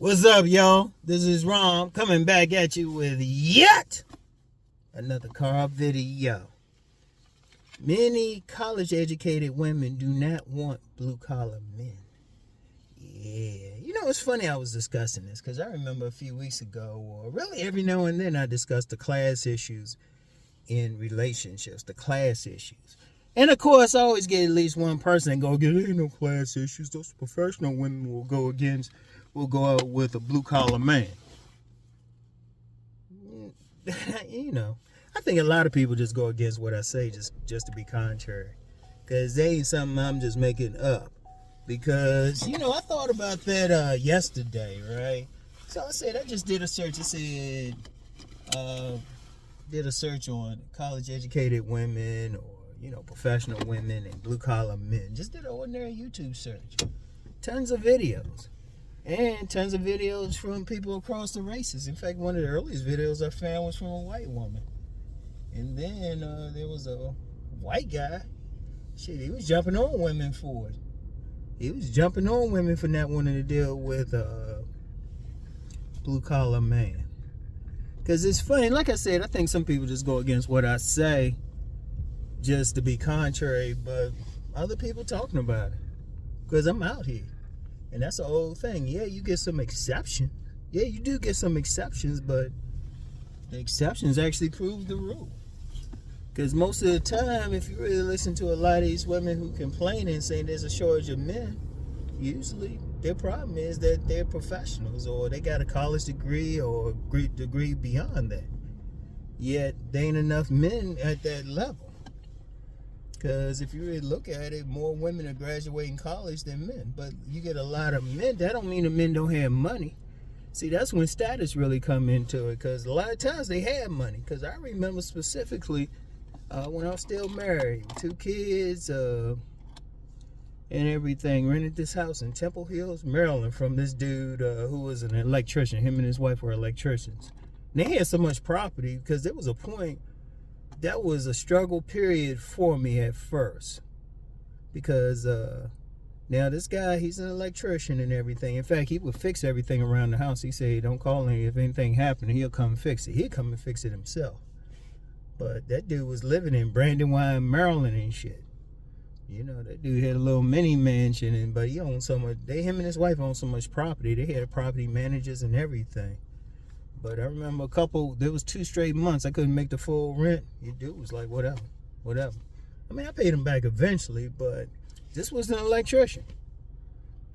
What's up, y'all? This is Rom coming back at you with yet another car video. Many college-educated women do not want blue-collar men. Yeah. You know, it's funny I was discussing this because I remember a few weeks ago, or really every now and then, I discussed the class issues in relationships, the class issues. And of course, I always get at least one person and go, there ain't no class issues. Those professional women will go out with a blue-collar man. You know, I think a lot of people just go against what I say just to be contrary. Because they ain't something I'm just making up. Because, you know, I thought about that yesterday, right? So I just did a search. I said, did a search on college-educated women or, you know, professional women and blue-collar men. Just did an ordinary YouTube search. Tons of videos. And tons of videos from people across the races. In fact, one of the earliest videos I found was from a white woman. And then there was a white guy. Shit, he was jumping on women for it. He was jumping on women for not wanting to deal with a blue-collar man. Because it's funny. Like I said, I think some people just go against what I say just to be contrary. But other people talking about it. Because I'm out here. And that's the whole thing. Yeah, you get some exceptions. Yeah, you do get some exceptions, but the exceptions actually prove the rule. Because most of the time, if you really listen to a lot of these women who complain and say there's a shortage of men, usually their problem is that they're professionals or they got a college degree or a degree beyond that. Yet, there ain't enough men at that level. Because if you really look at it, more women are graduating college than men. But you get a lot of men. That don't mean the men don't have money. See, that's when status really come into it. Because a lot of times they have money. Because I remember specifically when I was still married, 2 kids and everything, rented this house in Temple Hills, Maryland, from this dude who was an electrician. Him and his wife were electricians. And they had so much property because there was a point. That was a struggle period for me at first. Because now this guy, he's an electrician and everything. In fact, he would fix everything around the house. He said, don't call him if anything happened. He'll come fix it. He'll come and fix it himself. But that dude was living in Brandywine, Maryland and shit. You know, that dude had a little mini mansion, but he owned so much. Him and his wife owned so much property. They had property managers and everything. But I remember there was 2 straight months I couldn't make the full rent. The dude was like, whatever. I mean, I paid him back eventually, but this was an electrician.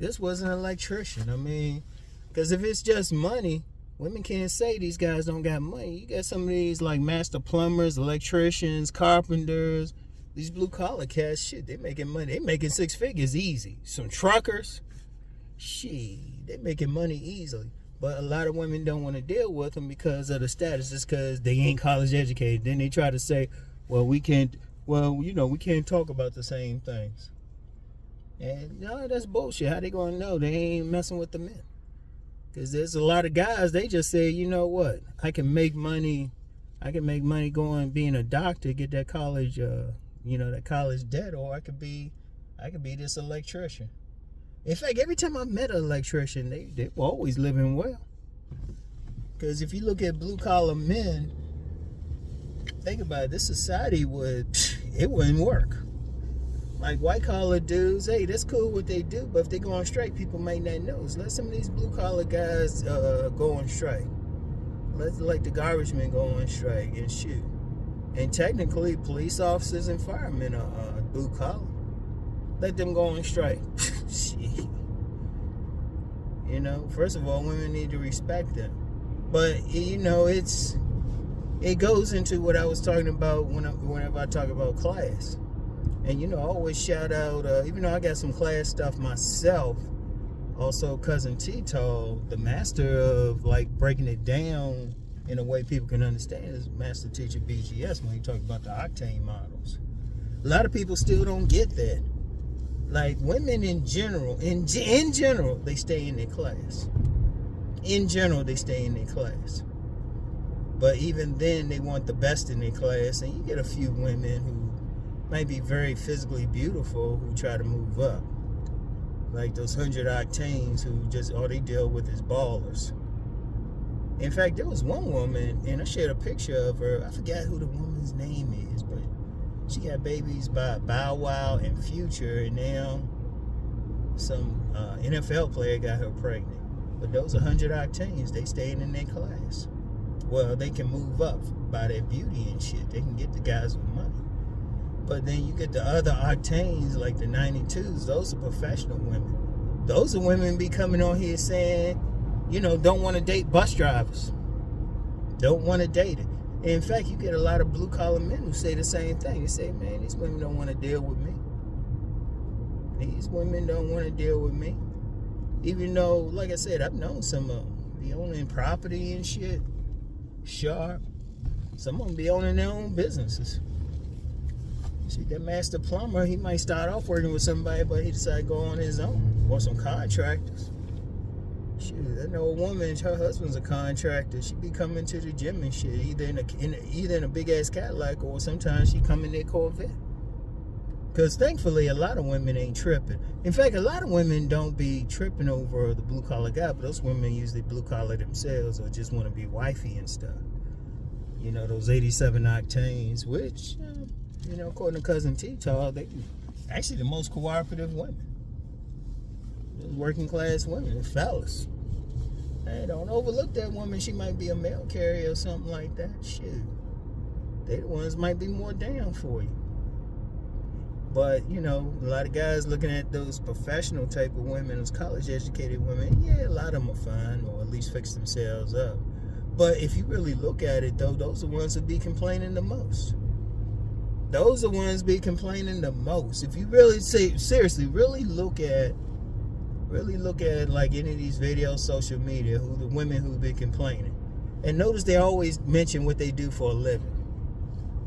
I mean, because if it's just money, women can't say these guys don't got money. You got some of these like master plumbers, electricians, carpenters, these blue-collar cats, shit, they making money. They making 6 figures easy. Some truckers, shit, they making money easily. But a lot of women don't want to deal with them because of the status. It's because they ain't college educated. Then they try to say, we can't talk about the same things. And no, that's bullshit. How they going to know? They ain't messing with the men. Because there's a lot of guys, they just say, you know what? I can make money going being a doctor, get that college, that college debt, or I could be this electrician. In fact, every time I met an electrician, they were always living well. Because if you look at blue-collar men, think about it, this society wouldn't work. Like white-collar dudes, hey, that's cool what they do, but if they go on strike, people might not know. So let some of these blue-collar guys go on strike. Let the garbage men go on strike and shoot. And technically, police officers and firemen are blue-collar. Let them go on strike. Shit. You know, first of all, women need to respect them. But, you know, it goes into what I was talking about whenever I talk about class. And, you know, I always shout out, even though I got some class stuff myself, also Cousin Tito, the master of, like, breaking it down in a way people can understand, is Master Teacher BGS when he talks about the octane models. A lot of people still don't get that. Like, women in general, in general, they stay in their class. In general, they stay in their class. But even then, they want the best in their class. And you get a few women who might be very physically beautiful who try to move up. like those 100 octanes who just all they deal with is ballers. In fact, there was one woman, and I shared a picture of her. I forgot who the woman's name is, but she got babies by Bow Wow and Future, and now some NFL player got her pregnant. But those 100 octanes, they stayed in their class. Well, they can move up by their beauty and shit. They can get the guys with money. But then you get the other octanes, like the 92s. Those are professional women. Those are women be coming on here saying, don't want to date bus drivers. Don't want to date it. In fact, you get a lot of blue-collar men who say the same thing. They say, man, these women don't want to deal with me. These women don't want to deal with me. Even though, like I said, I've known some of them be owning property and shit. Sharp. Some of them be owning their own businesses. See, that master plumber, he might start off working with somebody, but he decided to go on his own. Or some contractors. Shit, I know a woman, her husband's a contractor. She be coming to the gym and shit, either in a big ass Cadillac, or sometimes she come in their Corvette. Because thankfully, a lot of women ain't tripping. In fact, a lot of women don't be tripping over the blue collar guy, but those women usually blue collar themselves or just want to be wifey and stuff. Those 87 octanes, which, according to Cousin T-Tall, they actually the most cooperative women. Those working class women, the fellas. Hey, don't overlook that woman. She might be a mail carrier or something like that. Shit. They the ones might be more down for you. But, a lot of guys looking at those professional type of women, those college-educated women, yeah, a lot of them are fine, or at least fix themselves up. But if you really look at it, though, those are the ones who be complaining the most. Those are the ones be complaining the most. If you really seriously, really look at like any of these videos, social media, who the women who be complaining. And notice they always mention what they do for a living.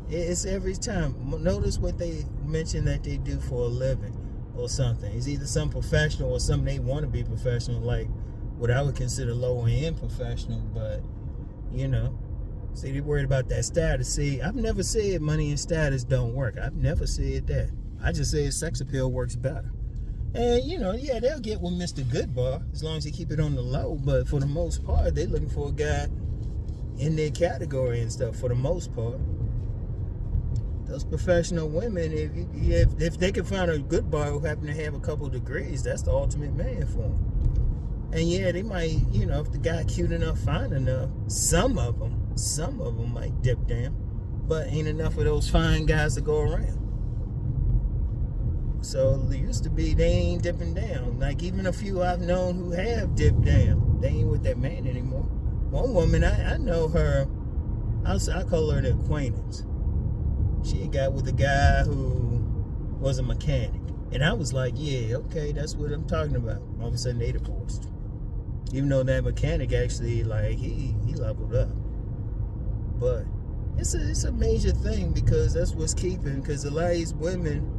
It's every time. Notice what they mention that they do for a living or something. It's either some professional or something they want to be professional, like what I would consider lower end professional. But, see, they're worried about that status. See, I've never said money and status don't work. I've never said that. I just said sex appeal works better. And, yeah, they'll get with Mr. Goodbar as long as they keep it on the low. But for the most part, they're looking for a guy in their category and stuff for the most part. Those professional women, if they can find a good bar who happen to have a couple degrees, that's the ultimate man for them. And yeah, they might, if the guy cute enough, fine enough, some of them might dip down, but ain't enough of those fine guys to go around. So there used to be, they ain't dipping down. Like even a few I've known who have dipped down, they ain't with that man anymore. One woman, I know her, I call her an acquaintance. She got with a guy who was a mechanic. And I was like, yeah, okay, that's what I'm talking about. All of a sudden, they divorced. Even though that mechanic actually, like, he leveled up. But it's a major thing because that's what's keeping. Because a lot of these women,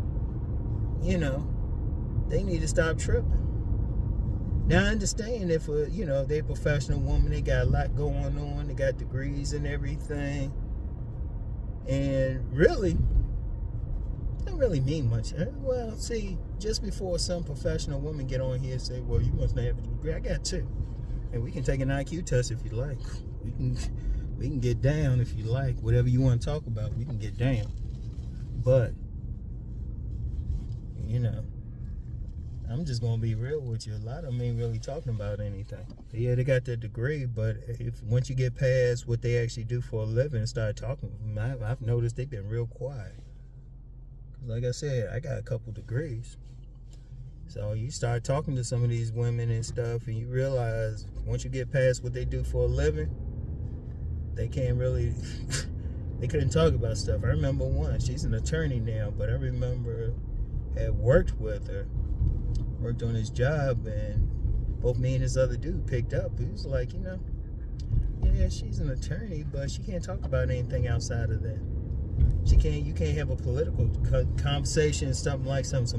they need to stop tripping. Now, I understand if, they're a professional woman, they got a lot going on, they got degrees and everything. And really, don't really mean much. Well, see, just before some professional woman get on here and say, well, you must not have a degree. I got two. And we can take an IQ test if you like. We can get down if you like. Whatever you want to talk about, we can get down. But, I'm just going to be real with you. A lot of them ain't really talking about anything. Yeah, they got their degree, but once you get past what they actually do for a living and start talking, I've noticed they've been real quiet. Like I said, I got a couple degrees. So you start talking to some of these women and stuff, and you realize once you get past what they do for a living, they can't really, they couldn't talk about stuff. I remember one, she's an attorney now, but I remember had worked with her, worked on his job, and both me and this other dude picked up. He was like, yeah, she's an attorney, but she can't talk about anything outside of that. You can't have a political conversation, some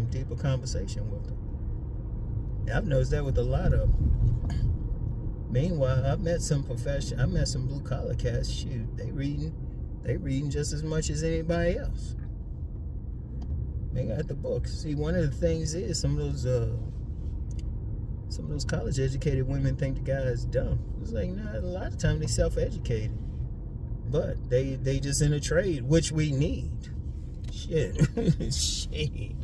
deeper conversation with her. I've noticed that with a lot of them. Meanwhile, I've met some blue collar cats. Shoot, they reading just as much as anybody else. They got the books. See, one of the things is some of those Some of those college-educated women think the guy is dumb. It's like, nah, a lot of times they self-educated. But they just in a trade, which we need. Shit. Shit.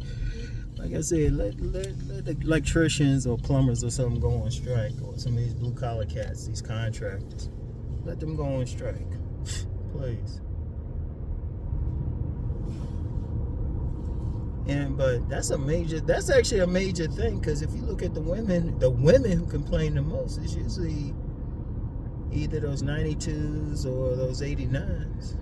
Like I said, let the electricians or plumbers or something go on strike, or some of these blue-collar cats, these contractors. Let them go on strike. Please. But that's actually a major thing, because if you look at the women who complain the most is usually either those 92s or those 89s.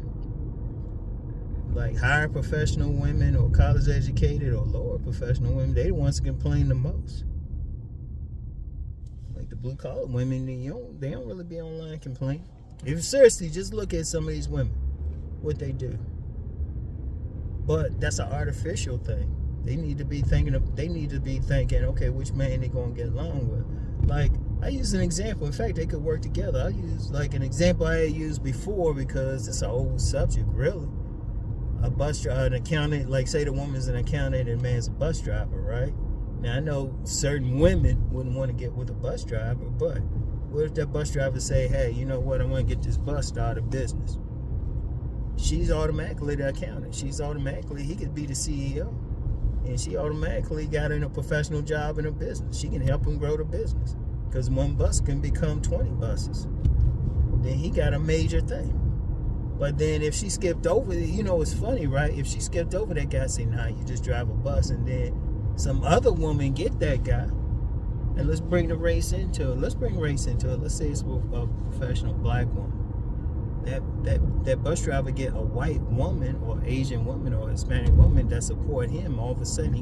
Like higher professional women or college educated or lower professional women, they the ones that complain the most. Like the blue collar women, they don't really be online complaining. If seriously, just look at some of these women, what they do. But that's an artificial thing. They need to be thinking, okay, which man they gonna get along with. Like, I use an example. In fact, they could work together. I use like an example I had used before because it's an old subject, really. A bus driver, an accountant, like say the woman's an accountant and the man's a bus driver, right? Now I know certain women wouldn't want to get with a bus driver, but what if that bus driver say, hey, you know what, I want to get this bus started business? She's automatically the accountant. He could be the CEO. And she automatically got in a professional job in a business. She can help him grow the business. Because one bus can become 20 buses. Then he got a major thing. But then if she skipped over, it's funny, right? If she skipped over that guy, say, nah, you just drive a bus, and then some other woman get that guy. And let's bring race into it. Let's say it's a professional black woman. That bus driver get a white woman or Asian woman or Hispanic woman that support him. All of a sudden,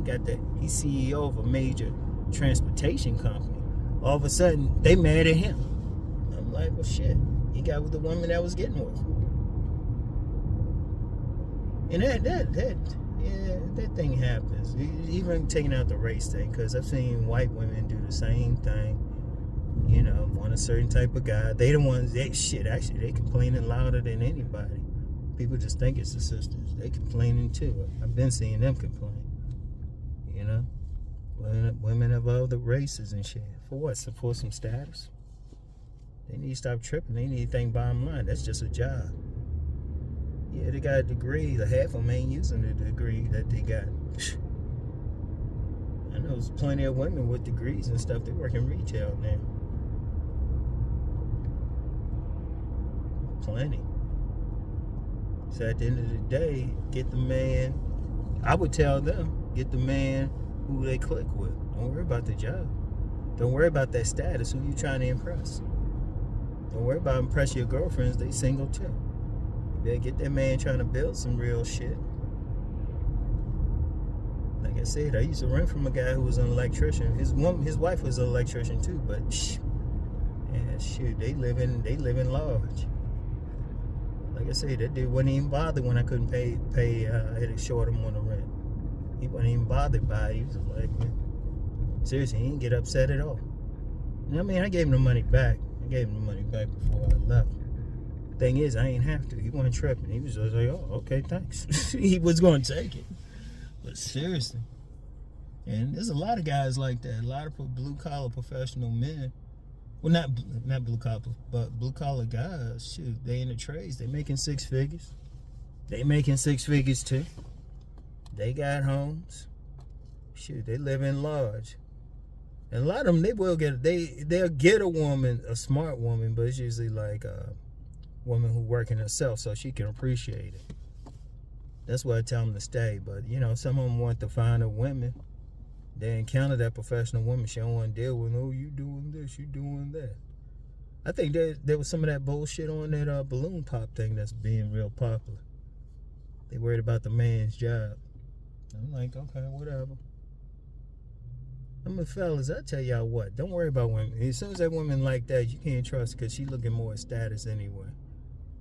he's CEO of a major transportation company. All of a sudden, they mad at him. I'm like, well, shit. He got with the woman that was getting with him. And that thing happens. Even taking out the race thing, because I've seen white women do the same thing. Want a certain type of guy. They the ones actually they complaining louder than anybody. People just think it's the sisters. They complaining too. I've been seeing them complain. Women of other races and shit. For what? For some status? They need to stop tripping. They need to think bottom line. That's just a job. Yeah, they got a degree. Half of them ain't using the degree that they got. I know there's plenty of women with degrees and stuff. They work in retail now. Plenty. So at the end of the day, get the man. I would tell them, get the man who they click with. Don't worry about the job. Don't worry about that status. Who you trying to impress? Don't worry about impress your girlfriends. They single too. You better get that man trying to build some real shit. Like I said, I used to rent from a guy who was an electrician. His wife was an electrician too, but they live in large. Like I said, that dude wasn't even bothered when I couldn't pay. I had to short him on the rent. He wasn't even bothered by it. He was like, man, seriously, he didn't get upset at all. I gave him the money back. Before I left. Thing is, I ain't have to. He wasn't tripping. He was just like, oh, okay, thanks. He was going to take it. But seriously. And there's a lot of guys like that. A lot of blue-collar professional men. Well, not blue-collar, but blue-collar guys. Shoot, they in the trades. They making six figures. They making six figures, too. They got homes. Shoot, they live in large. And a lot of them, they'll get a woman, a smart woman, but it's usually like a woman who working herself so she can appreciate it. That's why I tell them to stay. But, some of them want to find a women. They encounter that professional woman. She don't want to deal with, oh, you doing this, you doing that. I think there was some of that bullshit on that balloon pop thing that's being real popular. They worried about the man's job. I'm like, okay, whatever. Fellas, I tell y'all what, don't worry about women. As soon as that woman like that, you can't trust her because she looking more at status anyway.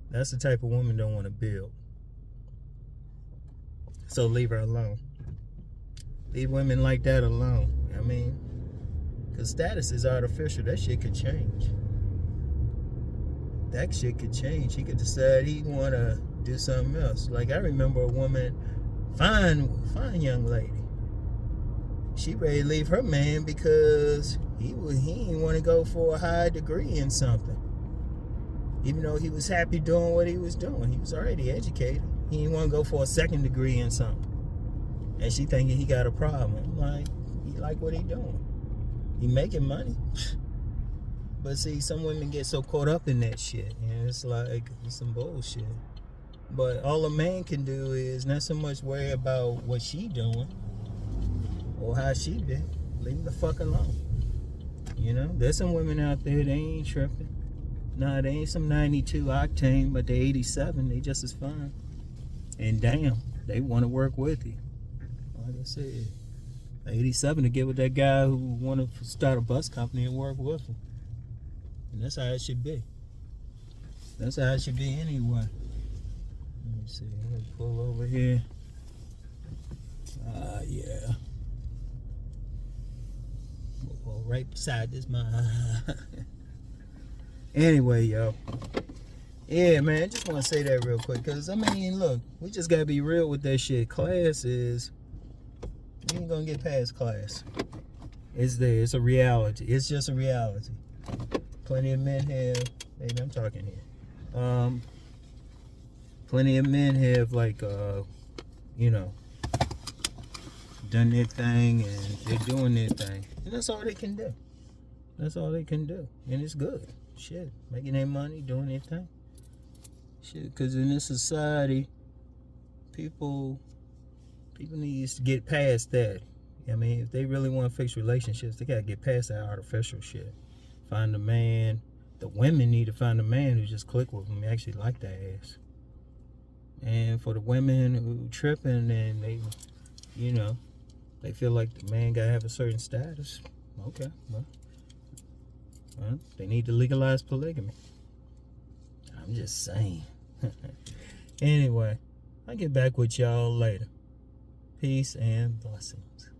That's the type of woman don't want to build. So leave her alone. Leave women like that alone. Because status is artificial. That shit could change. He could decide he want to do something else. Like I remember a woman, fine young lady. She ready to leave her man because he to go for a high degree in something. Even though he was happy doing what he was doing. He was already educated. He didn't want to go for a second degree in something. And she thinking he got a problem. Like, he like what he doing. He making money. But see, some women get so caught up in that shit. And it's like, it's some bullshit. But all a man can do is not so much worry about what she doing or how she been. Leave the fuck alone. You know, there's some women out there, they ain't tripping. Nah, they ain't some 92 octane, but they 87. They just as fine. And damn, they want to work with you. Like I said, 87 to get with that guy who want to start a bus company and work with him. And that's how it should be. That's how it should be anyway. Let me see. Let me pull over here. Yeah. We'll pull right beside this mine. Anyway, yo. Yeah, man, I just want to say that real quick. Because, I mean, look, we just got to be real with that shit. Class is, you ain't going to get past class. It's there. It's a reality. It's just a reality. Plenty of men have, maybe I'm talking here. Plenty of men have, like, you know, done their thing and they're doing their thing. And that's all they can do. That's all they can do. And it's good. Shit. Making their money, doing their thing. Shit. Because in this society, people need to get past that. I mean, if they really want to fix relationships, they got to get past that artificial shit. Find a man. The women need to find a man who just click with them, actually like that ass. And for the women who tripping and they, you know, they feel like the man gotta have a certain status. Okay, well, they need to legalize polygamy. I'm just saying. Anyway, I'll get back with y'all later. Peace and blessings.